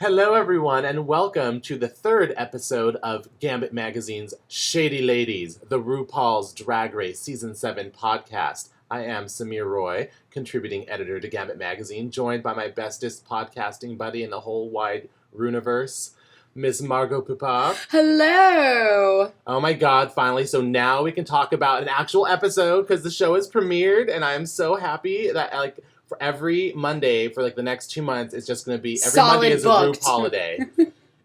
Hello, everyone, and welcome to the third episode of GAMbIT Magazine's Shady Ladies, the RuPaul's Drag Race Season 7 podcast. I am Samir Roy, contributing editor to GAMbIT Magazine, joined by my bestest podcasting buddy in the whole wide Runiverse, Miss Margot Poupard. Hello! Oh my god, finally. So now we can talk about an actual episode, because the show is premiered, and I am so happy that, for every Monday for the next 2 months, it's just going to be every Solid Monday is booked. a RuPaul holiday.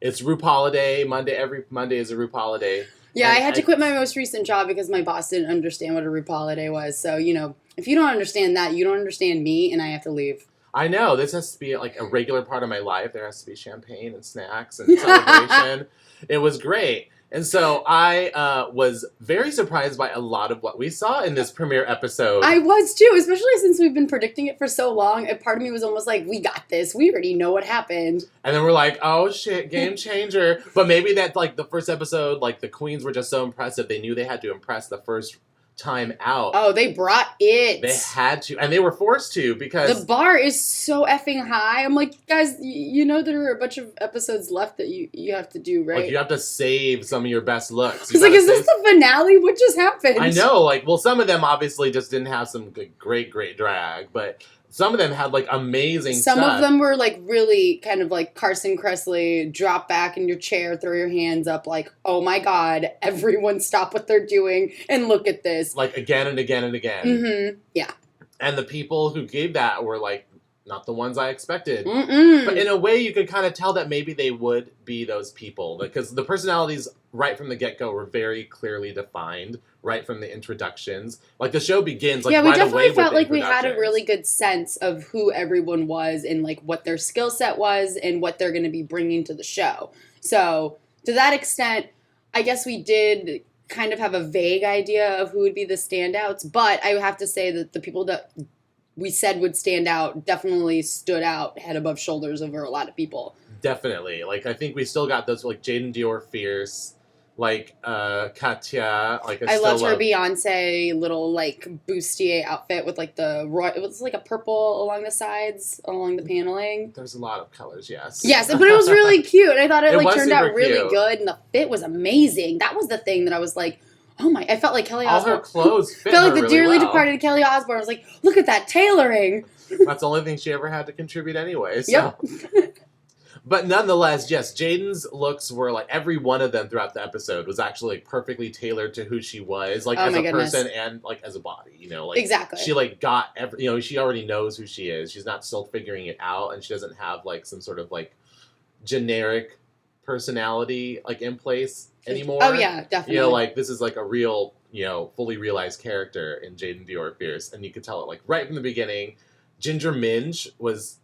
It's RuPaul holiday. Every Monday is a RuPaul holiday. Yeah, I had to quit my most recent job because my boss didn't understand what a RuPaul holiday was. So, if you don't understand that, you don't understand me, and I have to leave. I know. This has to be a regular part of my life. There has to be champagne and snacks and celebration. It was great. And so I was very surprised by a lot of what we saw in this premiere episode. I was too, especially since we've been predicting it for so long. A part of me was almost like, we got this. We already know what happened. And then we're like, oh shit, game changer. But maybe that the first episode, the queens were just so impressive. They knew they had to impress the first time out. Oh, they brought it. They had to, and they were forced to, because the bar is so effing high. I'm like, guys, you know there are a bunch of episodes left that you have to do, right? you have to save some of your best looks. It's is this the finale? What just happened? I know, some of them obviously just didn't have some great drag, but some of them had amazing Some stuff. of them were really kind of like Carson Kressley, drop back in your chair, throw your hands up, oh my god, everyone stop what they're doing and look at this. Again and again and again. Mm-hmm. Yeah. And the people who gave that were not the ones I expected. Mm-mm. But in a way, you could kind of tell that maybe they would be those people, because the personalities right from the get-go were very clearly defined right from the introductions. The show begins yeah, we right definitely away felt with like we had a really good sense of who everyone was and what their skill set was and what they're going to be bringing to the show. So to that extent, I guess we did kind of have a vague idea of who would be the standouts, but I have to say that the people that we said would stand out definitely stood out head above shoulders over a lot of people. Definitely. I think we still got those, Jaden Dior Fierce, Katya. I loved her Beyonce little, bustier outfit with, it was, a purple along the sides, along the paneling. There's a lot of colors, yes. Yes, but it was really cute. I thought it turned out really cute. good, and the fit was amazing. That was the thing that I was like, oh my, I felt like Kelly Osbourne. All her clothes fit felt her like the really dearly well. departed Kelly Osbourne. I was like, look at that tailoring. That's the only thing she ever had to contribute anyway. So. Yep. But nonetheless, yes, Jaden's looks were every one of them throughout the episode was actually perfectly tailored to who she was, as a person and as a body, Exactly. She got she already knows who she is. She's not still figuring it out, and she doesn't have some sort of generic personality in place anymore. Oh yeah, definitely. This is a real, fully realized character in Jaden Dior Fierce, and you could tell it right from the beginning. Ginger Minge is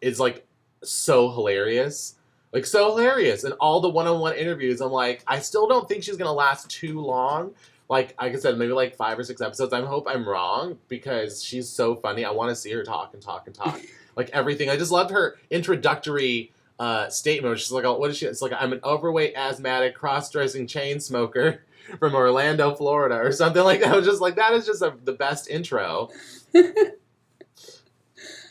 so hilarious. So hilarious. And all the one-on-one interviews, I'm I still don't think she's going to last too long. Like I said, maybe 5 or 6 episodes. I hope I'm wrong, because she's so funny. I want to see her talk and talk and talk. Everything. I just loved her introductory statement. She's what is she? It's I'm an overweight, asthmatic, cross-dressing chain smoker from Orlando, Florida, or something like that. I was just that is just the best intro.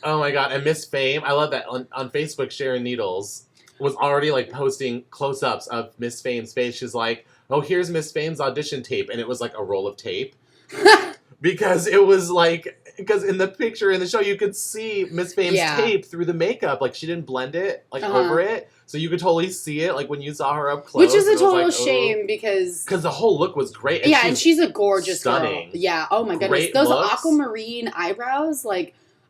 Oh my god. And Miss Fame, I love that. On Facebook, Sharon Needles was already posting close-ups of Miss Fame's face. She's oh, here's Miss Fame's audition tape, and it was a roll of tape. Because it was because in the picture in the show you could see Miss Fame's tape through the makeup. She didn't blend it over it. So you could totally see it when you saw her up close. Which is a total shame because the whole look was great. And she's a gorgeous stunning girl. Yeah, oh my goodness. Great Those looks. aquamarine eyebrows,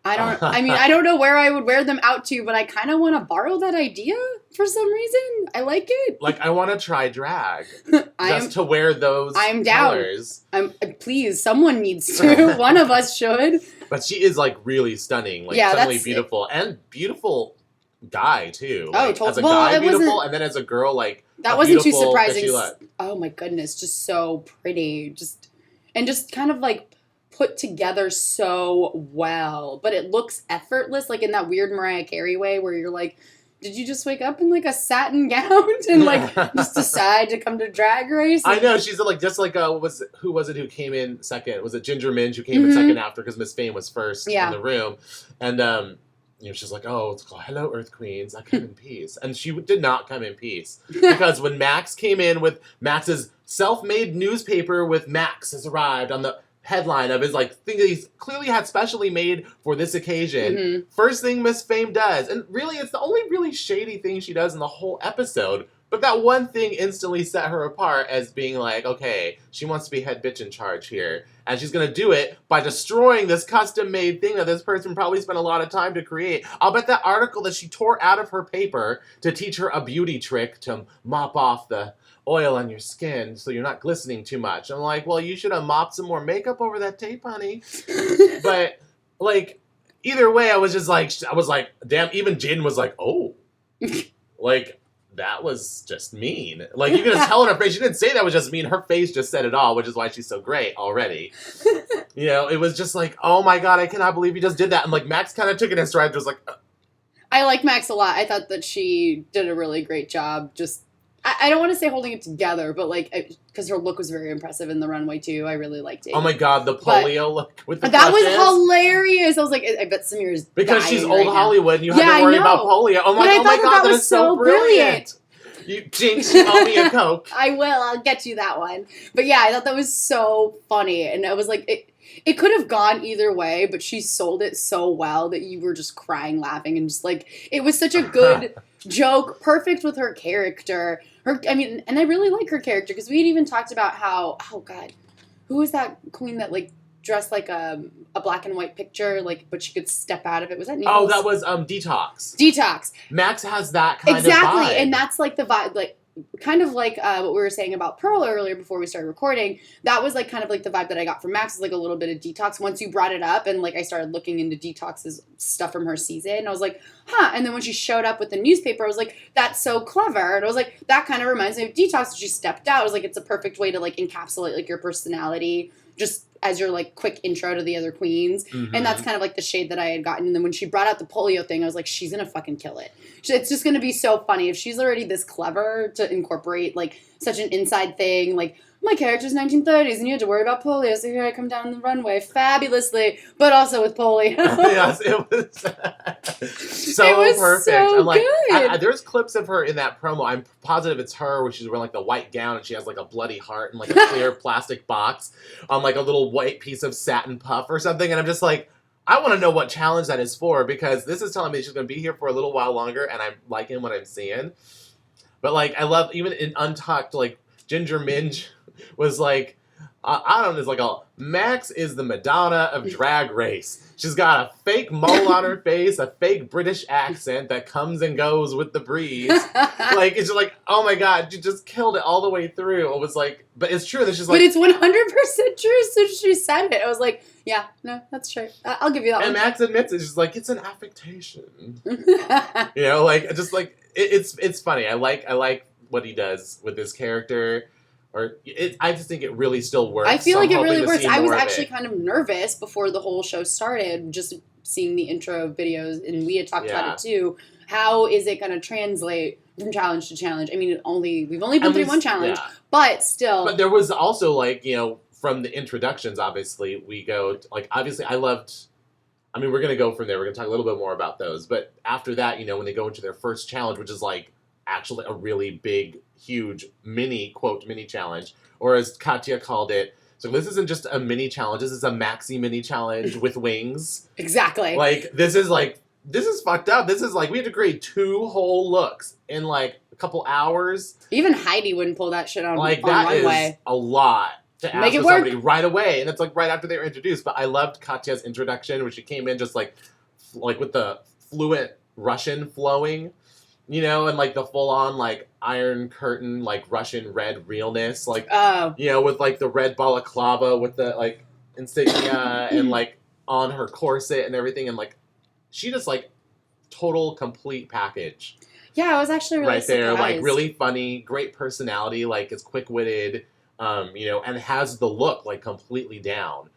I don't know where I would wear them out to, but I kind of want to borrow that idea for some reason. I like it. I want to try drag. Just to wear those I'm colors. down. Please, someone needs to. One of us should. But she is really stunning. Suddenly beautiful. And beautiful guy, too. As a guy, beautiful. And then as a girl, that wasn't too surprising. Oh my goodness. Just so pretty. Just kind of put together so well, but it looks effortless, in that weird Mariah Carey way where you're did you just wake up in a satin gown and just decide to come to Drag Race? I know, she's who was it who came in second? Was it Ginger Minge who came in second after, because Miss Fame was first in the room? And she's like, oh, it's called Hello Earth Queens. I come in peace. And she did not come in peace. Because when Max came in with Max's self-made newspaper with Max has arrived on the headline of his thing that he's clearly had specially made for this occasion. First thing Miss Fame does, and really it's the only really shady thing she does in the whole episode, but that one thing instantly set her apart as being like, okay, she wants to be head bitch in charge here. And she's going to do it by destroying this custom-made thing that this person probably spent a lot of time to create. I'll bet that article that she tore out of her paper to teach her a beauty trick to mop off the oil on your skin so you're not glistening too much. I'm like, well, you should have mopped some more makeup over that tape, honey. But, either way, I was like, damn, even Jaden was like, oh. That was just mean. You can just tell in her face. She didn't say that was just mean. Her face just said it all, which is why she's so great already. It was just like, oh my God, I cannot believe you just did that. And Max kind of took it in stride. Just I like Max a lot. I thought that she did a really great job. Just, I don't want to say holding it together, but because her look was very impressive in the runway too. I really liked it. Oh my God, the polio look with the that crutches. was hilarious. I was like, I bet Samir's because dying she's right old now. Hollywood and you had to worry about polio. Oh my God, that is so brilliant. You jinx, you owe me a Coke. I will. I'll get you that one. But yeah, I thought that was so funny. And I was like, it could have gone either way, but she sold it so well that you were just crying, laughing, and just it was such a good joke, perfect with her character. And I really like her character because we had even talked about how, oh God, who was that queen that dressed like a black and white picture, but she could step out of it. Was that Naples? Oh, that was Detox. Detox. Max has that kind of vibe. Exactly, and that's the vibe, kind of what we were saying about Pearl earlier before we started recording. That was kind of the vibe that I got from Max, is a little bit of Detox. Once you brought it up and I started looking into Detox's stuff from her season, I was like, huh. And then when she showed up with the newspaper, I was like, that's so clever. And I was like, that kind of reminds me of Detox. She stepped out. I was like, it's a perfect way to encapsulate your personality just as your quick intro to the other queens. Mm-hmm. And that's kind of the shade that I had gotten. And then when she brought out the polio thing, I was like, she's gonna fucking kill it. It's just gonna be so funny if she's already this clever to incorporate such an inside thing. My character's 1930s and you had to worry about polio, so here I come down the runway fabulously, but also with polio. Yes, it was so perfect. So I'm good. There's clips of her in that promo. I'm positive it's her where she's wearing the white gown and she has a bloody heart in a clear plastic box on a little white piece of satin puff or something. And I'm just I want to know what challenge that is for, because this is telling me she's going to be here for a little while longer and I'm liking what I'm seeing. But I love, even in Untucked, Ginger Minge was I don't know, it's Max is the Madonna of Drag Race. She's got a fake mole on her face, a fake British accent that comes and goes with the breeze. It's just oh my God, you just killed it all the way through. It was but it's true that she's but it's 100% true, so she said it. I was like, yeah, no, that's true. I'll give you that one. And Max admits it. She's it's an affectation. It's funny. I like what he does with his character. I just think it really still works. I feel it really works. I was actually kind of nervous before the whole show started, just seeing the intro videos, and we had talked about it too. How is it going to translate from challenge to challenge? I mean, we've only been through one challenge, but still. But there was also from the introductions, obviously, we go obviously I loved. I mean, we're going to go from there. We're going to talk a little bit more about those. But after that, when they go into their first challenge, which is actually a really big, huge mini challenge, or as Katya called it. So this isn't just a mini challenge. This is a maxi mini challenge with wings. Exactly. This is fucked up. This is we had to create 2 whole looks in a couple hours. Even Heidi wouldn't pull that shit on that runway. Is a lot to ask Make it for work. somebody right away, and it's right after they were introduced. But I loved Katya's introduction where she came in just with the fluent Russian flowing. And the full on Iron Curtain Russian red realness with the red balaclava with the insignia and on her corset and everything, and she just total complete package. Yeah, I was actually really surprised. There, really funny, great personality, is quick witted, and has the look completely down.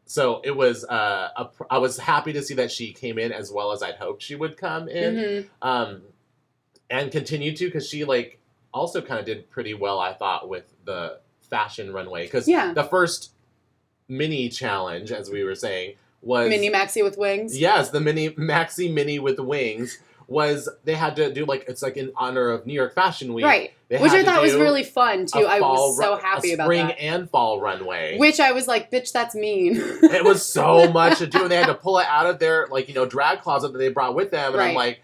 So it was I was happy to see that she came in as well as I'd hoped she would come in. Mm-hmm. And continue to, because she also kind of did pretty well, I thought, with the fashion runway. Because the first mini challenge, as we were saying, was Mini maxi with wings. Yes, the maxi mini with wings was they had to do like it's like in honor of New York Fashion Week, right? They Which had I to thought was do really fun too. I was so happy about that. Spring and fall runway. Which I was like, bitch, that's mean. It was so much to do, and they had to pull it out of their like drag closet that they brought with them, and I'm like.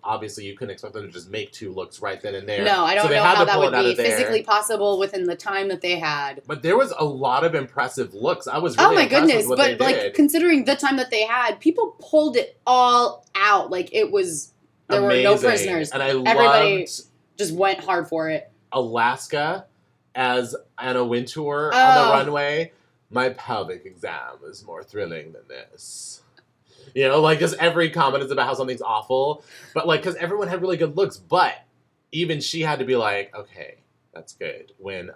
Obviously, you couldn't expect them to just make 2 looks right then and there. No, I don't know how that would be physically possible within the time that they had. But there was a lot of impressive looks. I was really impressed with what they did. Like considering the time that they had, people pulled it all out. Like it was, there amazing. Were no prisoners, and everybody just went hard for it. Alaska as Anna Wintour on the runway. My pelvic exam is more thrilling than this. Like, just every comment is about how something's awful. But, like, because everyone had really good looks. But even she had to be like, okay, that's good. When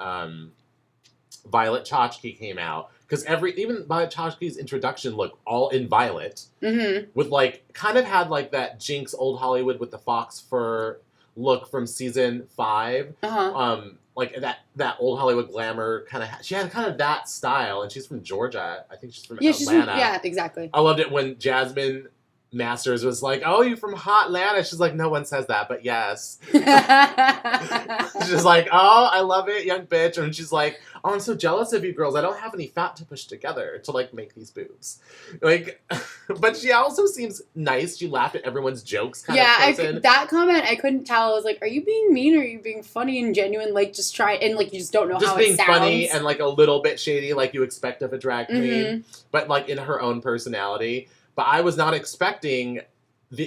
Violet Chachki came out. Because even Violet Chachki's introduction look all in violet. Mm-hmm. With, like, kind of had, like, that Jinx Old Hollywood with the fox fur look from season 5. Uh-huh. Like that old Hollywood glamour kind of. She had kind of that style, and she's from Georgia. I think she's from Atlanta. Yeah, exactly. I loved it when Jasmine Masters was like, "Oh, you from Hot Atlanta?" She's like, "No one says that, but yes." She's like, "Oh, I love it, young bitch," and she's like, "Oh, I'm so jealous of you girls. I don't have any fat to push together to like make these boobs." Like, but she also seems nice. She laughed at everyone's jokes. That comment I couldn't tell. I was like, "Are you being mean or are you being funny and genuine? Like, just try and like you just don't know how it sounds." Just being funny and like a little bit shady, like you expect of a drag queen, but like in her own personality. But I was not expecting the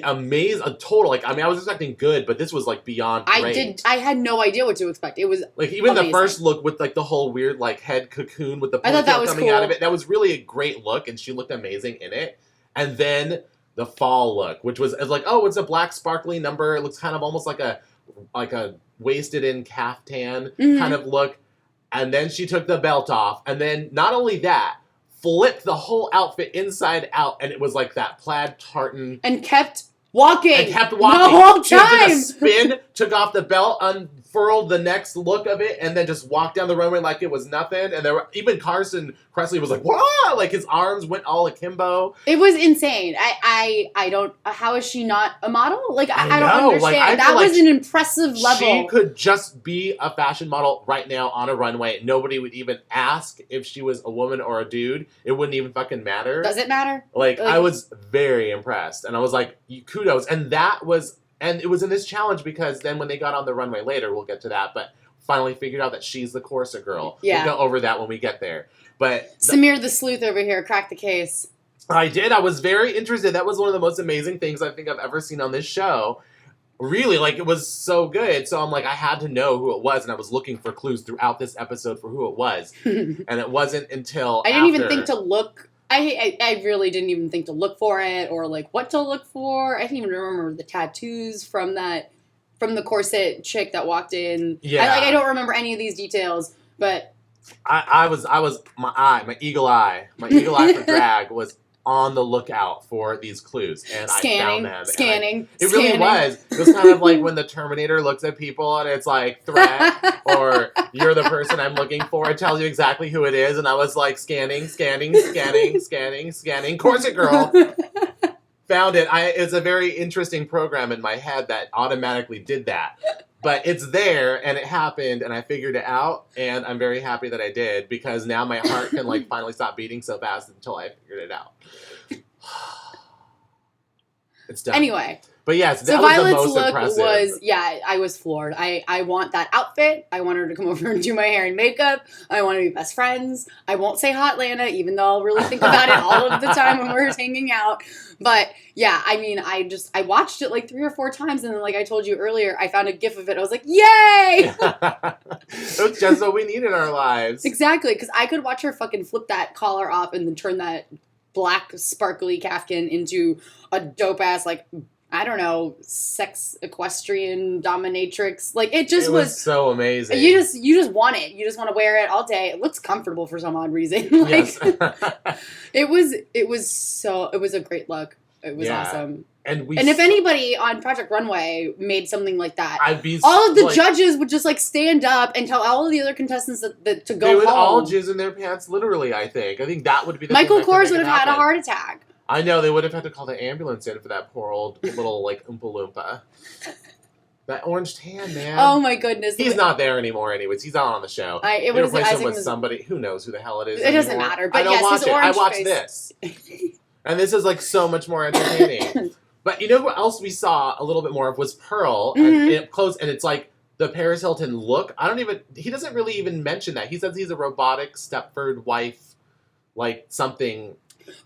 total. Like, I mean, I was expecting good, but this was like beyond great. I had no idea what to expect. It was like even amazing. The first look with like the whole weird like head cocoon with the ponytail coming out of it. That was really a great look, and she looked amazing in it. And then the fall look, which was like, oh, it's a black sparkly number. It looks kind of almost like a wasted in caftan kind of look. And then she took the belt off, and then not only that. Flipped the whole outfit inside out, and it was like that plaid tartan. And kept walking. The whole time. She did a spin, took off the belt, unfurled the next look of it, and then just walked down the runway like it was nothing. And even Carson Kressley was like, "Whoa!" Like his arms went all akimbo. It was insane. I don't. How is she not a model? Like I don't understand. Like, that was an impressive level. She could just be a fashion model right now on a runway. Nobody would even ask if she was a woman or a dude. It wouldn't even fucking matter. Does it matter? Like I was very impressed, and I was like, kudos. And it was in this challenge because then when they got on the runway later, we'll get to that, but finally figured out that she's the corset girl. Yeah. We'll go over that when we get there. But Samir the sleuth over here cracked the case. I did. I was very interested. That was one of the most amazing things I think I've ever seen on this show. Really, like, it was so good. So I'm like, I had to know who it was, and I was looking for clues throughout this episode for who it was. And it wasn't until I didn't even think to look. I really didn't even think to look for it or, like, what to look for. I didn't even remember the tattoos from the corset chick that walked in. Yeah. I don't remember any of these details, but... my eagle eye for drag was on the lookout for these clues, and I found them. Scanning. Really was. It was kind of like when the Terminator looks at people and it's like threat, or you're the person I'm looking for. It tells you exactly who it is, and I was like scanning. Corset girl. Found it. It's a very interesting program in my head that automatically did that. But it's there, and it happened, and I figured it out, and I'm very happy that I did, because now my heart can, like, finally stop beating so fast until I figured it out. It's done. Anyway. But yes, that was the most impressive. I was floored. I want that outfit. I want her to come over and do my hair and makeup. I want to be best friends. I won't say Hot Lana, even though I'll really think about it all of the time when we're hanging out. But yeah, I mean, I watched it like 3 or 4 times, and then, like I told you earlier, I found a gif of it. I was like, yay! It was just what we need in our lives. Exactly, because I could watch her fucking flip that collar off and then turn that black sparkly kaftan into a dope ass, like, I don't know, sex equestrian dominatrix. Like, it was so amazing. You just want it. You just want to wear it all day. It looks comfortable for some odd reason. Like, yes. it was a great look. It was awesome. And if anybody on Project Runway made something like that, I'd all of the judges would just like stand up and tell all of the other contestants that to go home. They would all jizz in their pants, literally. I think that would be the Michael thing Kors would have had a heart attack. I know, they would have had to call the ambulance in for that poor old little like Oompa Loompa. That orange tan, man. Oh my goodness. He's not there anymore anyways. He's not on the show. It was him with somebody. Who knows who the hell it is It doesn't matter. But I don't watch his it. I orange watch face. this. And this is like so much more entertaining. But you know what else we saw a little bit more of was Pearl. And it closed, and it's like the Paris Hilton look. He doesn't really even mention that. He says he's a robotic Stepford wife, like something.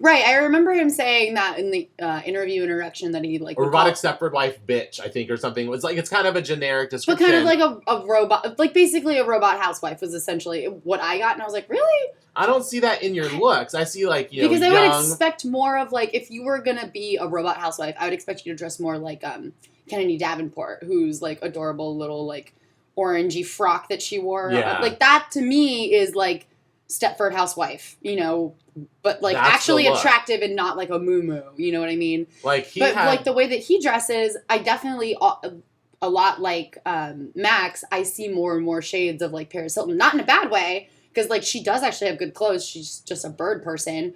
Right, I remember him saying that in the interview introduction that he like... A robotic Stepford wife bitch, I think, or something. It's kind of a generic description. But kind of like a robot, like basically a robot housewife was essentially what I got, and I was like, really? I don't see that in your looks. I see like, because I would expect more of like, if you were going to be a robot housewife, I would expect you to dress more like Kennedy Davenport, who's like adorable little like orangey frock that she wore. Yeah. Like that to me is like Stepford housewife, but like That's actually attractive and not like a moo-moo, you know what I mean? Like like the way that he dresses, I definitely a lot like Max, I see more and more shades of like Paris Hilton, not in a bad way, because like she does actually have good clothes. She's just a bird person,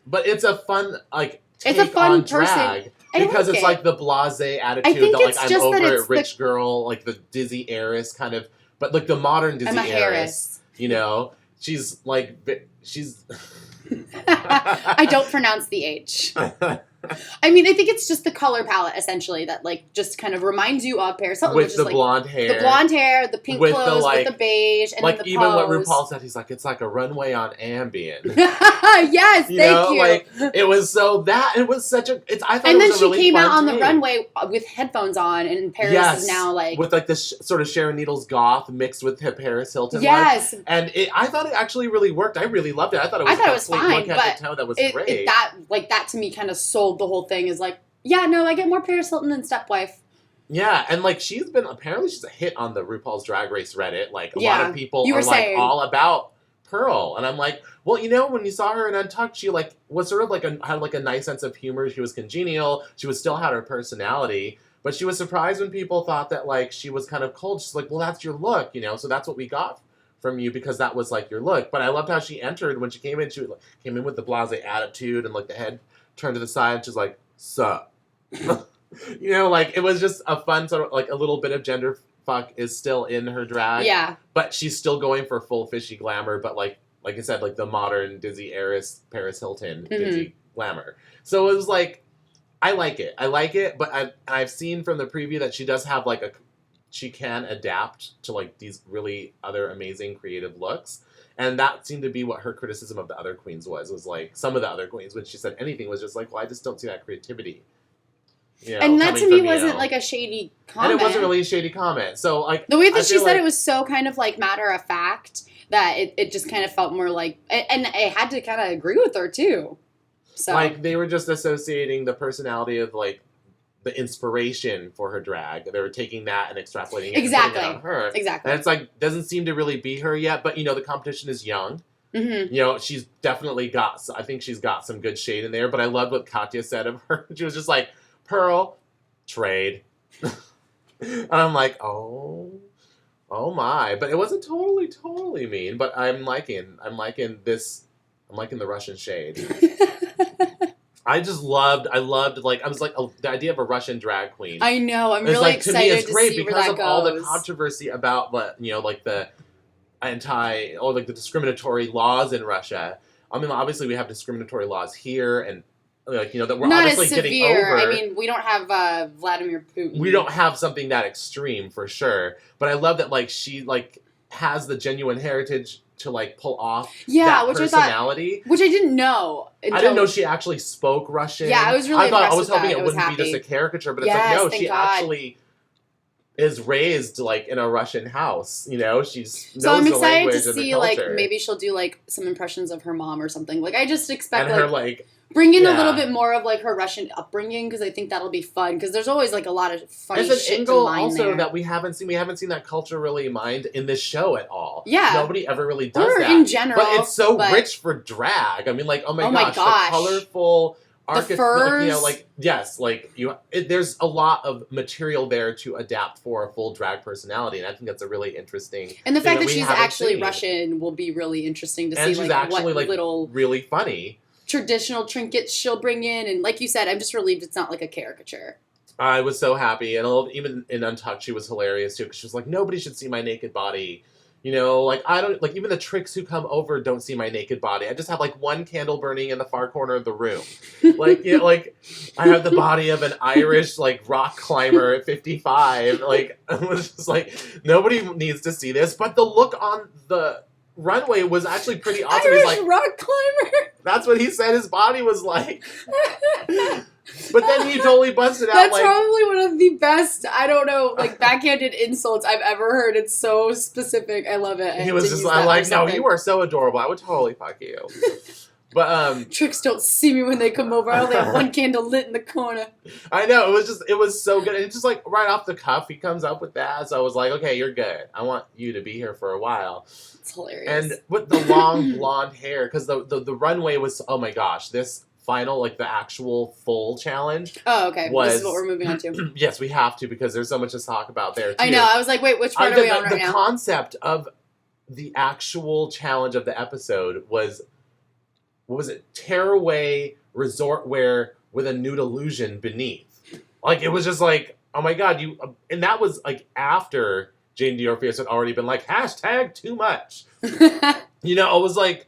but it's a fun like it's a fun on drag because it's like the blasé attitude that like I'm over it, rich girl, like the Dizzy heiress kind of, but like the modern Dizzy heiress, she's like she's. I don't pronounce the H. I mean, I think it's just the color palette, essentially, that, like, just kind of reminds you of Paris Hilton. With the blonde hair. The blonde hair, the pink clothes, with the beige, and like, then the even pose. what RuPaul said, he's like, it's like a runway on Ambien. Yes, thank you. Like, it was so that, it was such a, I thought and it was a really fun And then she came out on the runway with headphones on, and Paris is now, like... with, like, this sort of Sharon Needles goth mixed with Paris Hilton. Yes. Life. And I thought it actually really worked. I really loved it. I thought it was fine, but that was great. That to me kind of sold the whole thing, is like, yeah, no, I get more Paris Hilton than Stepwife. Yeah, and like she's a hit on the RuPaul's Drag Race Reddit. Like a lot of people are like all about Pearl, and I'm like, well, when you saw her in Untucked, she like was sort of like had like a nice sense of humor. She was congenial. She still had her personality, but she was surprised when people thought that like she was kind of cold. She's like, well, that's your look, so that's what we got from you because that was like your look. But I loved how she entered when she came in. She came in with the blasé attitude and like the head turned to the side. And she's like, sup. Like it was just a fun sort of like a little bit of gender fuck is still in her drag. Yeah. But she's still going for full fishy glamour, but like I said, like the modern Dizzy heiress Paris Hilton Dizzy glamour. So it was like I like it, but I've seen from the preview that she does have like she can adapt to like these really other amazing creative looks. And that seemed to be what her criticism of the other queens was like some of the other queens when she said anything was just like, well, I just don't see that creativity. And that to me wasn't like a shady comment. And it wasn't really a shady comment. So like the way that she said it was so kind of like matter of fact that it just kind of felt more like, and I had to kind of agree with her too. So like they were just associating the personality of like the inspiration for her drag. They were taking that and extrapolating it and putting it on her. Exactly. And it's like doesn't seem to really be her yet, but the competition is young. Mm-hmm. She's definitely I think she's got some good shade in there, but I loved what Katya said of her. She was just like, Pearl, trade. And I'm like, oh my. But it wasn't totally mean, but I'm liking this. I'm liking the Russian shade. I loved like, I was like, the idea of a Russian drag queen. I know, I'm really excited to see where that goes. Because of all the controversy about what, like the the discriminatory laws in Russia. I mean, obviously we have discriminatory laws here and that we're not obviously as severe. getting over. I mean, we don't have Vladimir Putin. We don't have something that extreme for sure. But I love that like she like has the genuine heritage to like pull off that personality. Which I didn't know. I didn't know she actually spoke Russian. Yeah, I was really impressed. I was hoping it wouldn't be just a caricature, but it's like no, she actually is raised like in a Russian house. She's knows so I'm the excited language to and the see culture. like maybe she'll do like some impressions of her mom or something. Like I just expect and her like bring in a little bit more of like her Russian upbringing because I think that'll be fun because there's always like a lot of funny shit to angle mine also there. that we haven't seen that culture really mined in this show at all. Yeah, nobody ever really does or that in general, but it's so rich for drag. I mean, like oh my gosh, the colorful furs. Yes, there's a lot of material there to adapt for a full drag personality, and I think that's a really interesting. And the fact that we she's haven't actually seen. Russian will be really interesting to And see, she's like, actually, what little really funny. traditional trinkets she'll bring in. And like you said, I'm just relieved it's not like a caricature. I was so happy, and even in Untucked, she was hilarious too, because she was like, nobody should see my naked body. You know, I don't, even the tricks who come over don't see my naked body. I just have, one candle burning in the far corner of the room. I have the body of an Irish, rock climber at 55. I was just nobody needs to see this. But the look on the runway was actually pretty awesome. Irish rock climber? That's what he said his body was like. But then he totally busted out. That's probably one of the best, I don't know, backhanded insults I've ever heard. It's so specific. I love it. He was just no, you are so adorable. I would totally fuck you. But tricks don't see me when they come over. I only have one candle lit in the corner. I know, it was so good. And it's just right off the cuff, he comes up with that. So I was like, okay, you're good. I want you to be here for a while. It's hilarious. And with the long blonde hair, because the runway was, oh my gosh, this final, the actual full challenge. Oh, okay. This is what we're moving on to. Yes, we have to, because there's so much to talk about there, too. I know. I was like, wait, which part are we on right now? The concept of the actual challenge of the episode was, what was it? Tearaway resort wear with a nude illusion beneath. It was just oh my god, and that was after Jane Dior Fierce had already been hashtag too much. It was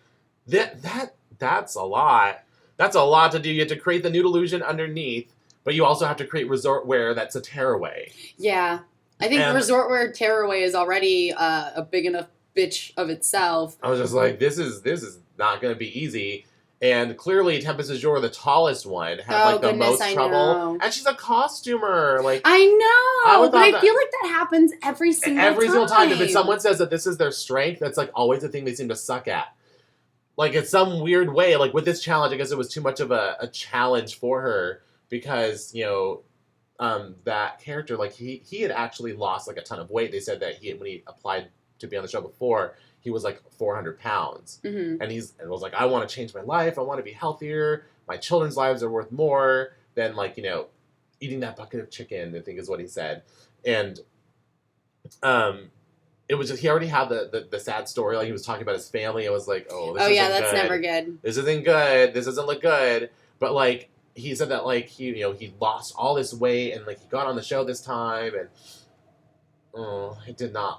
that's a lot. That's a lot to do. You have to create the nude illusion underneath, but you also have to create resort wear that's a tearaway. Yeah. I think resort wear tearaway is already a big enough bitch of itself. I was just this is not going to be easy. And clearly, Tempest Azure, the tallest one, had the most trouble. And she's a costumer. I know, but I feel like that happens every single time. If someone says that this is their strength, that's always the thing they seem to suck at. It's some weird way. With this challenge, I guess it was too much of a challenge for her because that character he had actually lost a ton of weight. They said that when he applied to be on the show before, he was 400 pounds. Mm-hmm. And it was I want to change my life. I want to be healthier. My children's lives are worth more than eating that bucket of chicken, I think is what he said. And it was just, he already had the sad story. He was talking about his family. I was oh, this isn't that's good. never good. This isn't good. This doesn't look good. But he said that he lost all this weight and he got on the show this time and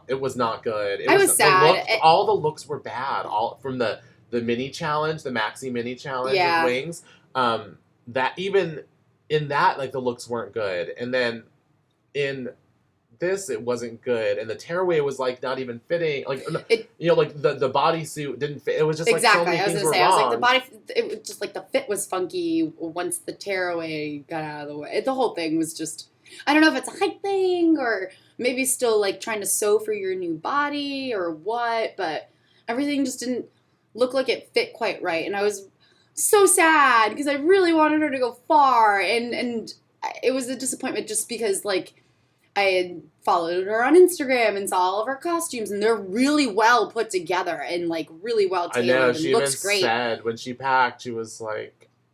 it was not good. I was sad. All the looks were bad. All from the mini challenge, the maxi mini challenge with wings. That even in that, the looks weren't good. And then in this, it wasn't good. And the tearaway was not even fitting. The bodysuit didn't fit. It was just exactly. So many things were I wrong. was like, the body. It was just the fit was funky once the tearaway got out of the way. The whole thing was just. I don't know if it's a height thing or maybe still trying to sew for your new body or what, but everything just didn't look like it fit quite right. And I was so sad because I really wanted her to go far. And it was a disappointment just because I had followed her on Instagram and saw all of her costumes and they're really well put together and really well tailored. I know, and she looks even great. said when she packed, she was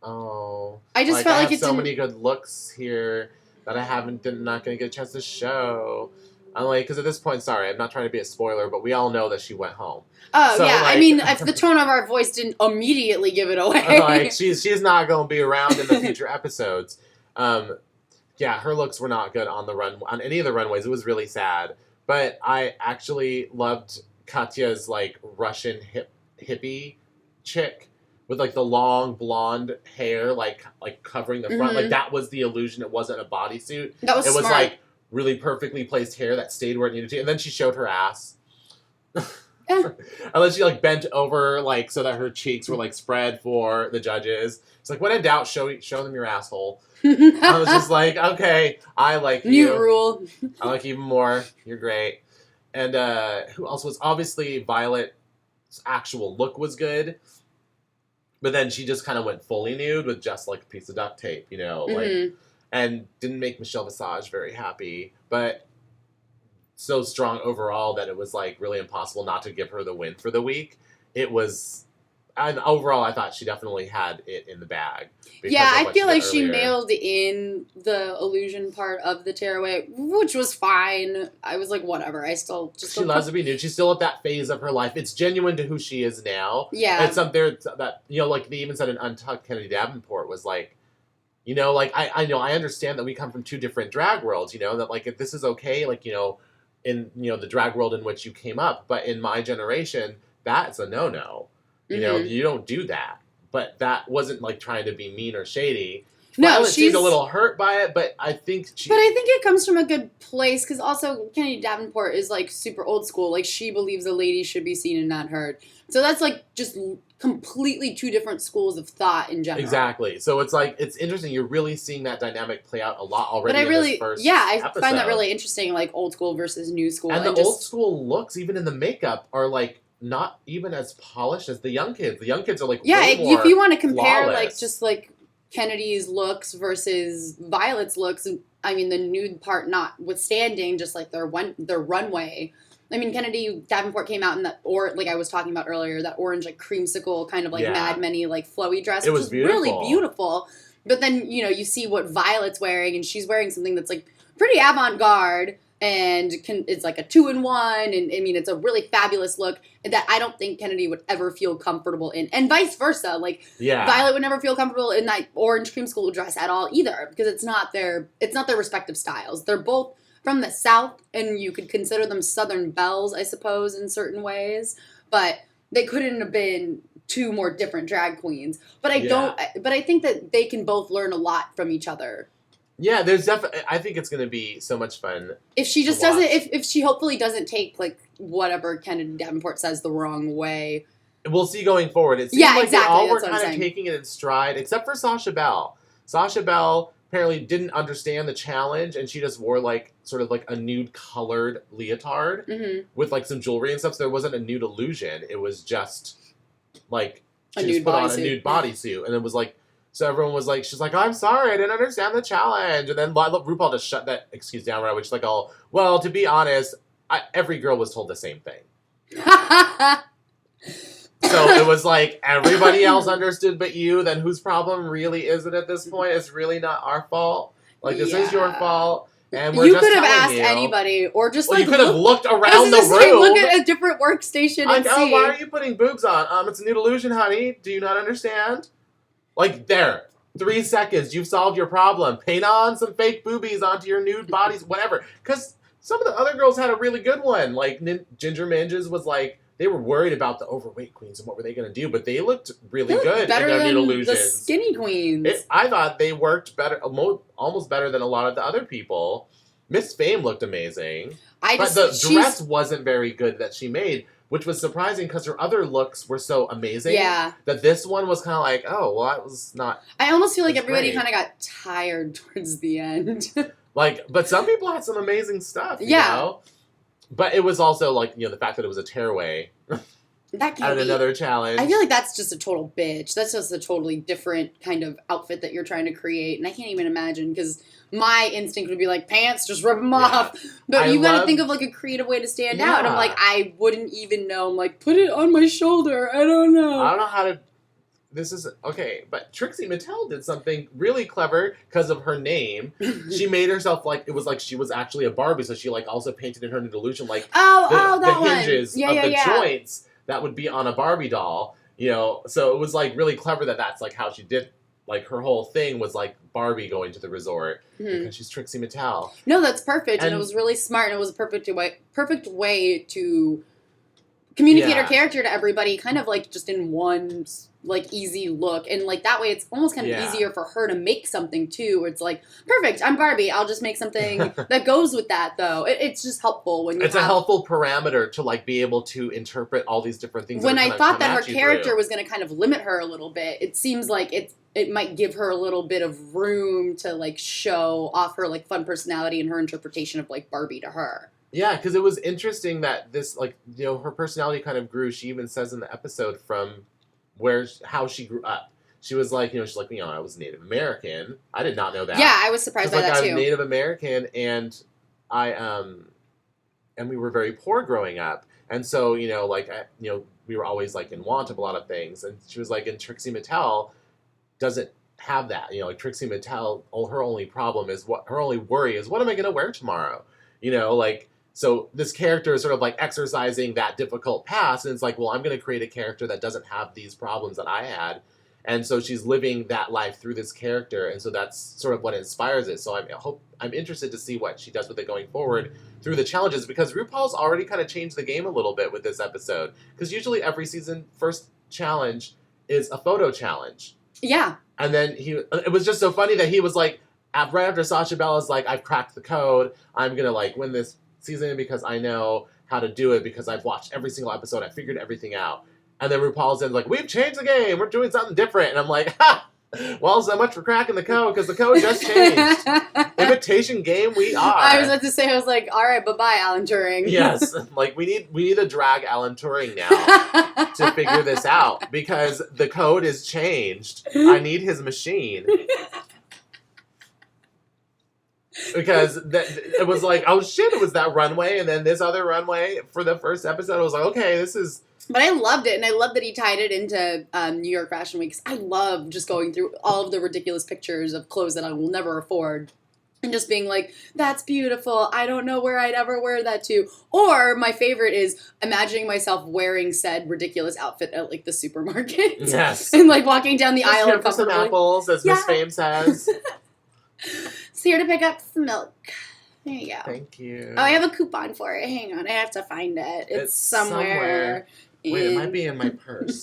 oh. I just felt I like have it so many good looks here that not going to get a chance to show. I'm because at this point, sorry, I'm not trying to be a spoiler, but we all know that she went home. Oh, so, yeah. I mean, if the tone of our voice didn't immediately give it away. She's not going to be around in the future episodes. Yeah, her looks were not good on any of the runways. It was really sad. But I actually loved Katya's, Russian hippie chick. With the long blonde hair, covering the front, Mm-hmm. that was the illusion. It wasn't a bodysuit. That was smart. It was really perfectly placed hair that stayed where it needed to, and then she showed her ass. Yeah. And then she bent over so that her cheeks were spread for the judges. It's when in doubt, show them your asshole. I was just okay, I like you. New rule. I like you even more. You're great. And who else was obviously Violet's actual look was good. But then she just kind of went fully nude with just a piece of duct tape, Mm-hmm. And didn't make Michelle Visage very happy, but so strong overall that it was really impossible not to give her the win for the week. It was And overall, I thought she definitely had it in the bag. Yeah, I feel like she earlier. nailed in the illusion part of the tearaway, which was fine. I was like, whatever. I still just She loves to be nude. She's still at that phase of her life. It's genuine to who she is now. Yeah. It's something that, you know, like they even said in Untucked, Kennedy Davenport was like, you know, like, I know, I understand that we come from two different drag worlds, you know, that, like, if this is okay, like, you know, in, you know, the drag world in which you came up, but in my generation, that's a no-no. You know, you don't do that. But that wasn't, like, trying to be mean or shady. No, Violet she's seemed a little hurt by it, but I think But I think it comes from a good place, because also Kennedy Davenport is, like, super old school. Like, she believes a lady should be seen and not heard. So that's, like, just completely two different schools of thought in general. Exactly. So it's, like, it's interesting. You're really seeing that dynamic play out a lot already But I really, in this first I episode. find that really interesting, like, old school versus new school. And the old school looks, even in the makeup, are, like, not even as polished as the young kids. The young kids are, like, way more if you want to compare, flawless. like, just, like, Kennedy's looks versus Violet's looks, I mean, the nude part notwithstanding, just, like, their runway. I mean, Kennedy Davenport came out in that, like I was talking about earlier, that orange, like, creamsicle kind of, like, Mad Men-y, like, flowy dress. It was beautiful. Really beautiful. But then, you know, you see what Violet's wearing, and she's wearing something that's, like, pretty avant-garde, and it's like a 2-in-1, and I mean, it's a really fabulous look that I don't think Kennedy would ever feel comfortable in, and vice versa. Like, Violet would never feel comfortable in that orange creamsicle dress at all either, because it's not their respective styles. They're both from the South, and you could consider them Southern belles, I suppose, in certain ways, but they couldn't have been two more different drag queens. But I think that they can both learn a lot from each other. Yeah, there's definitely. I think it's going to be so much fun. If she just doesn't, if she hopefully doesn't take, like, whatever Kennedy Davenport says the wrong way. We'll see going forward. It seems like exactly. they all were That's kind of taking it in stride, except for Sasha Belle. Sasha Belle apparently didn't understand the challenge, and she just wore, like, sort of like a nude colored leotard with, like, some jewelry and stuff. So there wasn't a nude illusion. It was just like she just put on a nude bodysuit, and it was like. So everyone was like, she's like, I'm sorry, I didn't understand the challenge. And then RuPaul just shut that excuse down right away. She's like, oh, well, to be honest, every girl was told the same thing. So it was like, everybody else understood but you, then whose problem really is it at this point? It's really not our fault. Like, this is your fault. And we're you just could have asked you. anybody, or just well, like you could have looked around the room. Look at a different workstation and see. Why are you putting boobs on? It's a nude illusion, honey. Do you not understand? Like, there. 3 seconds. You've solved your problem. Paint on some fake boobies onto your nude bodies, whatever. Because some of the other girls had a really good one. Like, Ginger Minge's was like, they were worried about the overweight queens and what were they going to do, but they looked really good in their nude illusions. The skinny queens. I thought they worked better, almost better than a lot of the other people. Miss Fame looked amazing. But the dress wasn't very good that she made. Which was surprising because her other looks were so amazing. Yeah. That this one was kind of like, oh, well, that was not. I almost feel like everybody kind of got tired towards the end. Like, but some people had some amazing stuff, you know? But it was also like, you know, the fact that it was a tearaway. That can't be. Another challenge. I feel like that's just a total bitch. That's just a totally different kind of outfit that you're trying to create. And I can't even imagine because my instinct would be like, pants, just rip them off. But you got to think of like a creative way to stand out. And I'm like, I wouldn't even know. I'm like, put it on my shoulder. I don't know. I don't know how to. This is okay, but Trixie Mattel did something really clever because of her name. She made herself like it was like she was actually a Barbie, so she like also painted in her nude illusion like the hinges of the joints that would be on a Barbie doll. You know, so it was like really clever that's like how she did. Like her whole thing was like Barbie going to the resort because she's Trixie Mattel. No, that's perfect, and it was really smart, and it was a perfect way to communicate her character to everybody, kind of like just in one like easy look, and like that way it's almost kind of easier for her to make something too. Where it's like, perfect, I'm Barbie, I'll just make something that goes with that though. It's just helpful when it's a helpful parameter to like be able to interpret all these different things. When I thought that her character was going to kind of limit her a little bit, it seems like it might give her a little bit of room to like show off her like fun personality and her interpretation of like Barbie to her. Yeah, because it was interesting that this like, you know, her personality kind of grew. She even says in the episode from how she grew up. She was like, you know, she's like, you know, I was Native American. I did not know that. Yeah, I was surprised by that too. I was Native American, and and we were very poor growing up. And so, you know, like, we were always like in want of a lot of things. And she was like, and Trixie Mattel doesn't have that. You know, like Trixie Mattel, her only problem is her only worry is, what am I going to wear tomorrow? You know, like, so this character is sort of like exercising that difficult past. And it's like, well, I'm going to create a character that doesn't have these problems that I had. And so she's living that life through this character. And so that's sort of what inspires it. So I'm interested to see what she does with it going forward through the challenges, because RuPaul's already kind of changed the game a little bit with this episode. Because usually every season, first challenge is a photo challenge. Yeah. And then it was just so funny that he was like, right after Sasha Bella's like, I've cracked the code. I'm going to like win this season because I know how to do it, because I've watched every single episode. I figured everything out. And then RuPaul's in like, we've changed the game. We're doing something different. And I'm like, ha! Well, so much for cracking the code, because the code just changed. Imitation game we are. I was about to say, I was like, all right, bye-bye, Alan Turing. Yes. Like, we need to drag Alan Turing now to figure this out, because the code is changed. I need his machine. Because it was like, oh shit, it was that runway, and then this other runway for the first episode. I was like, okay, this is... But I loved it, and I love that he tied it into New York Fashion Week. I love just going through all of the ridiculous pictures of clothes that I will never afford, and just being like, that's beautiful. I don't know where I'd ever wear that to. Or my favorite is imagining myself wearing said ridiculous outfit at like the supermarket. Yes. And like walking down the Just aisle here and for some apples, as Miss Fame says. It's here to pick up some milk. There you go. Thank you. Oh, I have a coupon for it. Hang on. I have to find it. It's somewhere. Wait, it might be in my purse.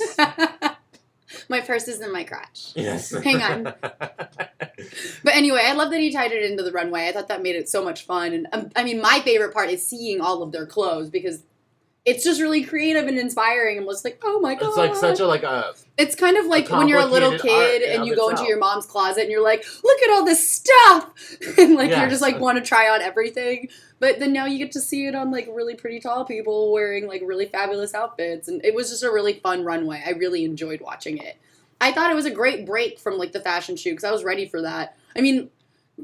My purse is in my crotch. Yes. Hang on. But anyway, I love that he tied it into the runway. I thought that made it so much fun. And I mean, my favorite part is seeing all of their clothes, because it's just really creative and inspiring. I'm just like, oh my God. It's like such a It's kind of like when you're a little kid and you go into your mom's closet and you're like, look at all this stuff. And like, you're just like, want to try on everything. But then now you get to see it on like really pretty tall people wearing like really fabulous outfits. And it was just a really fun runway. I really enjoyed watching it. I thought it was a great break from like the fashion shoot, because I was ready for that. I mean,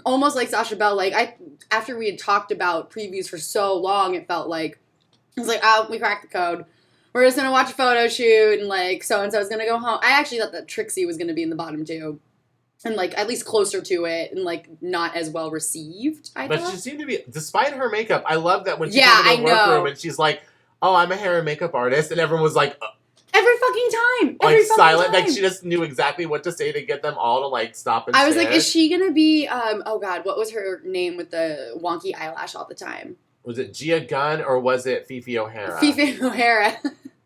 almost like Sasha Bell, like after we had talked about previews for so long, it felt like, I was like, oh, we cracked the code. We're just going to watch a photo shoot, and like so-and-so is going to go home. I actually thought that Trixie was going to be in the bottom too. And like at least closer to it, and like not as well received, I thought. But she seemed to be, despite her makeup, I love that when she came in the workroom and she's like, oh, I'm a hair and makeup artist, and everyone was like... Every fucking time! Like silent, like she just knew exactly what to say to get them all to like stop and I was stare. like, is she going to be, oh God, what was her name with the wonky eyelash all the time? Was it Gia Gunn or was it Fifi O'Hara? Fifi O'Hara.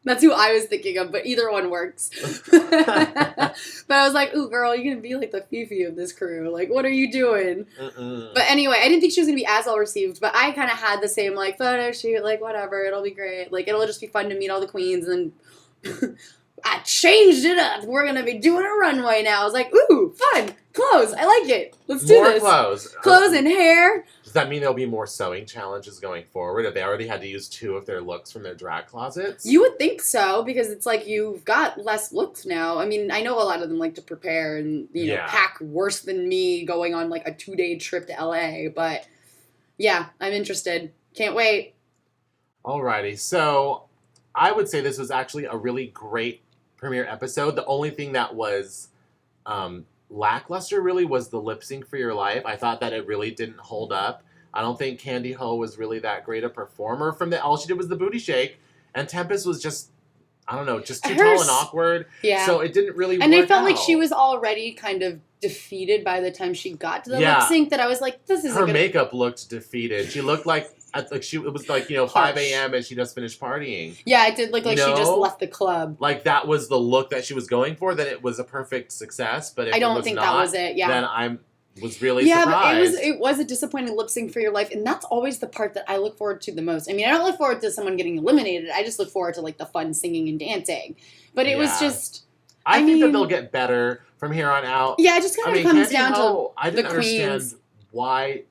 That's who I was thinking of, but either one works. But I was like, ooh, girl, you're going to be like the Fifi of this crew. Like, what are you doing? Mm-mm. But anyway, I didn't think she was going to be as well received, but I kind of had the same, like, photo shoot, like, whatever, it'll be great. Like, it'll just be fun to meet all the queens, and then I changed it up. We're going to be doing a runway now. I was like, ooh, fun. Clothes. I like it. Let's do this. More clothes. Clothes and hair. Does that mean there'll be more sewing challenges going forward? Have they already had to use 2 of their looks from their drag closets? You would think so, because it's like you've got less looks now. I mean, I know a lot of them like to prepare and, you know, pack worse than me going on like a 2-day trip to LA. But yeah, I'm interested. Can't wait. Alrighty. So I would say this was actually a really great premiere episode. The only thing that was lackluster really was the lip sync for your life. I thought that it really didn't hold up. I don't think Candy Ho was really that great a performer. All she did was the booty shake, and Tempest was just, I don't know, just too tall and awkward. Yeah. So it didn't really work And I felt out. like she was already kind of defeated by the time she got to the lip sync, that I was like, this isn't her gonna... makeup looked defeated. She looked like it was like, you know, 5 a.m. and she just finished partying. Yeah, it did look like she just left the club. Like that was the look that she was going for. Then it was a perfect success. But if I don't it was think not, that was it. Yeah. Then I was really surprised. But it was a disappointing lip sync for your life, and that's always the part that I look forward to the most. I mean, I don't look forward to someone getting eliminated. I just look forward to like the fun singing and dancing. But it was just. I think that they'll get better from here on out. Yeah, it just kind of comes down to I didn't the queens. understand why.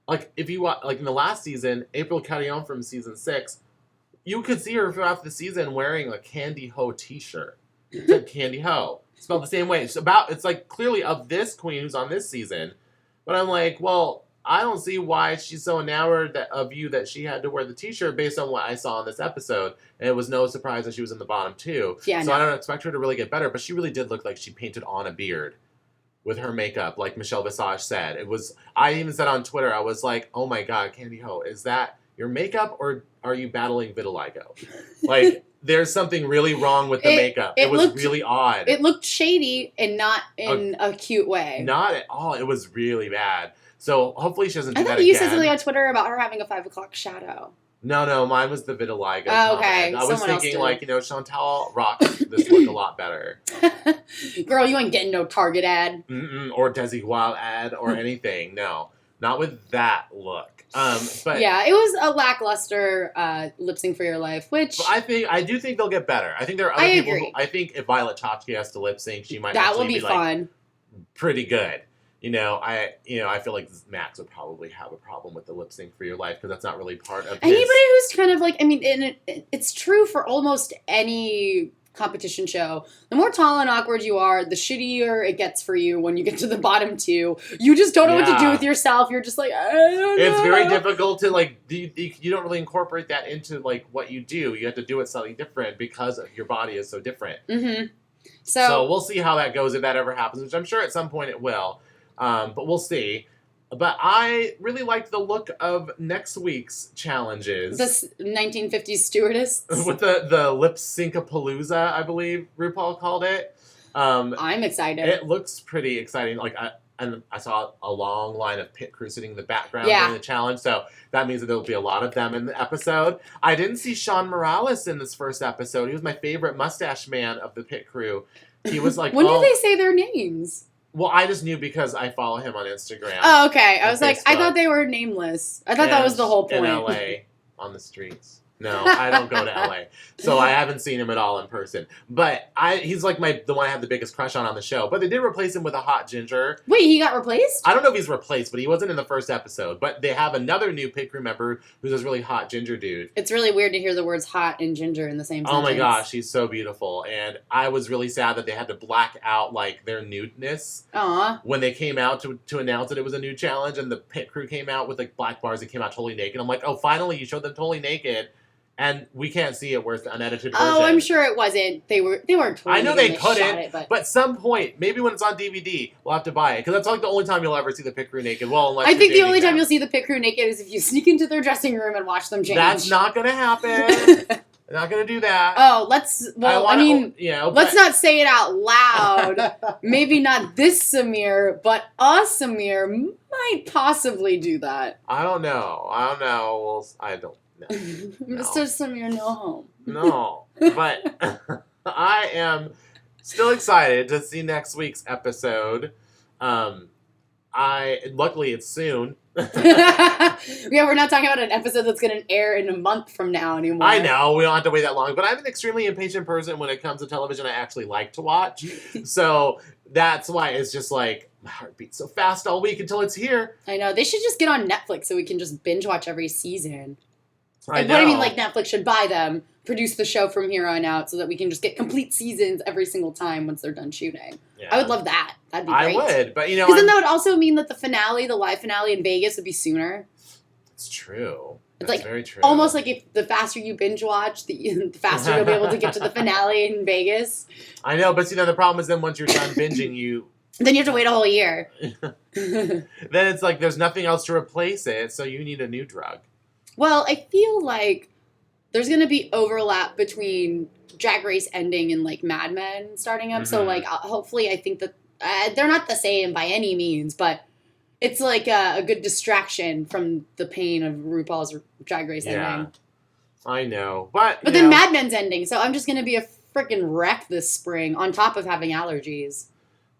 Like, if you watch, like in the last season, April Carrion from season 6, you could see her throughout the season wearing a Candy Ho t-shirt. It said Candy Ho. Spelled the same way. It's like clearly of this queen who's on this season. But I'm like, well, I don't see why she's so enamored of you that she had to wear the t-shirt based on what I saw in this episode. And it was no surprise that she was in the bottom two. Yeah, so no. I don't expect her to really get better, but she really did look like she painted on a beard with her makeup, like Michelle Visage said. It was, I even said on Twitter, I was like, oh my God, Candy Ho, is that your makeup or are you battling vitiligo? Like, there's something really wrong with the makeup. It was really odd. It looked shady and not in a cute way. Not at all. It was really bad. So hopefully she doesn't do that again. I thought you said something on Twitter about her having a 5 o'clock shadow. No, mine was the vitiligo. Oh, okay. I was thinking, like, Chantal rocks this look a lot better. Girl, you ain't getting no Target ad. Or Desi Wild ad or anything. No, not with that look. But yeah, it was a lackluster lip sync for your life, which I do think they'll get better. I think there are other people. I think if Violet Chachki has to lip sync, she might. That would be fun. Like, pretty good. I feel like Max would probably have a problem with the lip sync for your life because that's not really part of anybody who's kind of like. I mean, it's true for almost any competition show. The more tall and awkward you are, the shittier it gets for you when you get to the bottom two. You just don't know what to do with yourself. You're just like, I don't know. It's very difficult to like. You don't really incorporate that into like what you do. You have to do it slightly different because your body is so different. Mm-hmm. So we'll see how that goes if that ever happens, which I'm sure at some point it will. But we'll see. But I really liked the look of next week's challenges. This 1950s stewardess. With the lip sync-a-palooza, I believe RuPaul called it. I'm excited. It looks pretty exciting. Like I saw a long line of pit crew sitting in the background during the challenge, so that means that there'll be a lot of them in the episode. I didn't see Sean Morales in this first episode. He was my favorite mustache man of the pit crew. He was like, when did they say their names? Well, I just knew because I follow him on Instagram. Oh, okay. I was like, I thought they were nameless. I thought that was the whole point. In LA, on the streets. No, I don't go to LA. So I haven't seen him at all in person. But he's like the one I have the biggest crush on the show. But they did replace him with a hot ginger. Wait, he got replaced? I don't know if he's replaced, but he wasn't in the first episode. But they have another new pit crew member who's this really hot ginger dude. It's really weird to hear the words hot and ginger in the same sentence. Oh my gosh, she's so beautiful. And I was really sad that they had to black out like their nudeness. Aww. When they came out to announce that it was a new challenge and the pit crew came out with like black bars and came out totally naked. I'm like, oh, finally you showed them totally naked. And we can't see it. Where's the unedited version? Oh, I'm sure it wasn't. They weren't. Totally I know they couldn't. But some point, maybe when it's on DVD, we'll have to buy it because that's like the only time you'll ever see the pit crew naked. Well, unless I think the only time you'll see the pit crew naked is if you sneak into their dressing room and watch them change. That's not going to happen. They're not going to do that. Oh, let's not say it out loud. Maybe not this Samir, but us Samir might possibly do that. I don't know. Well, I don't. No. Mr. Samir, no home. No, but I am still excited to see next week's episode. Luckily it's soon. Yeah, we're not talking about an episode that's going to air in a month from now anymore. I know, we don't have to wait that long, but I'm an extremely impatient person when it comes to television I actually like to watch. So that's why it's just like, my heart beats so fast all week until it's here. I know, they should just get on Netflix so we can just binge watch every season. I know. What I mean, like, Netflix should buy them, produce the show from here on out so that we can just get complete seasons every single time once they're done shooting. Yeah. I would love that. That'd be great. I would, but because then that would also mean that the live finale in Vegas would be sooner. It's true. It's like very true. Almost like if the faster you binge watch, the faster you'll be able to get to the finale in Vegas. I know, but the problem is then once you're done binging, then you have to wait a whole year. Then it's like there's nothing else to replace it, so you need a new drug. Well, I feel like there's going to be overlap between Drag Race ending and, like, Mad Men starting up. Mm-hmm. So, like, hopefully I think that they're not the same by any means, but it's, like, a good distraction from the pain of RuPaul's Drag Race ending. I know. But then Mad Men's ending, so I'm just going to be a freaking wreck this spring on top of having allergies.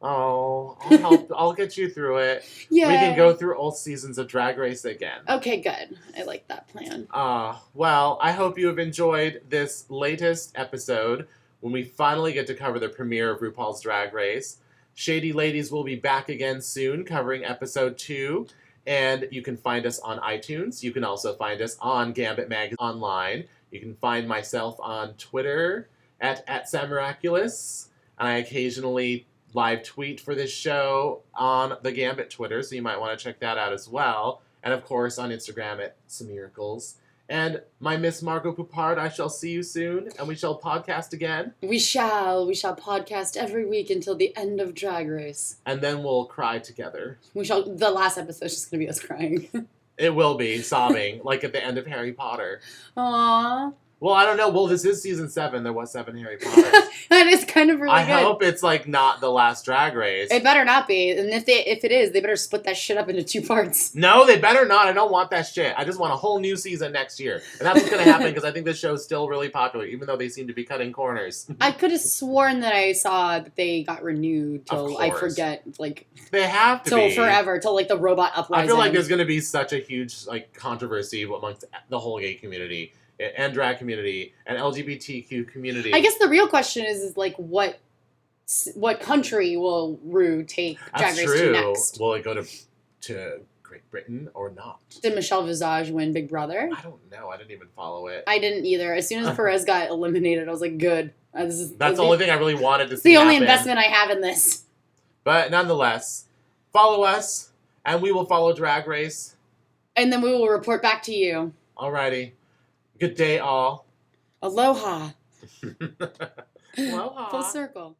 Oh, I'll help. I'll get you through it. Yeah. We can go through old seasons of Drag Race again. Okay, good. I like that plan. Well, I hope you have enjoyed this latest episode when we finally get to cover the premiere of RuPaul's Drag Race. Shady Ladies will be back again soon covering episode 2. And you can find us on iTunes. You can also find us on GAMbIT Magazine online. You can find myself on Twitter at SamMiraculous. And I occasionally live tweet for this show on the GAMbIT Twitter, so you might want to check that out as well. And of course on Instagram at Samiracles. And my Miss Margot Poupard, I shall see you soon, and we shall podcast again. We shall podcast every week until the end of Drag Race. And then we'll cry together. The last episode's just going to be us crying. It will be, sobbing, like at the end of Harry Potter. Aww. Well, I don't know. Well, this is season 7. There was 7 Harry Potters. That is kind of really good. I hope it's, like, not the last Drag Race. It better not be. And if it is, they better split that shit up into 2 parts. No, they better not. I don't want that shit. I just want a whole new season next year. And that's what's going to happen because I think this show's still really popular, even though they seem to be cutting corners. I could have sworn that I saw that they got renewed till, I course. forget, like... They have to till be. forever, till, like, the robot uprising. I feel like there's going to be such a huge, like, controversy amongst the whole gay community and drag community and LGBTQ community. I guess the real question is like, what country will Rue take Drag Race to next? Will it go to Great Britain or not? Did Michelle Visage win Big Brother? I don't know. I didn't even follow it. I didn't either. As soon as Perez got eliminated, I was like, good. That's the only thing I really wanted to see. It's the only happen. investment I have in this. But nonetheless, follow us, and we will follow Drag Race. And then we will report back to you. Alrighty. Good day, all. Aloha. Aloha. Full circle.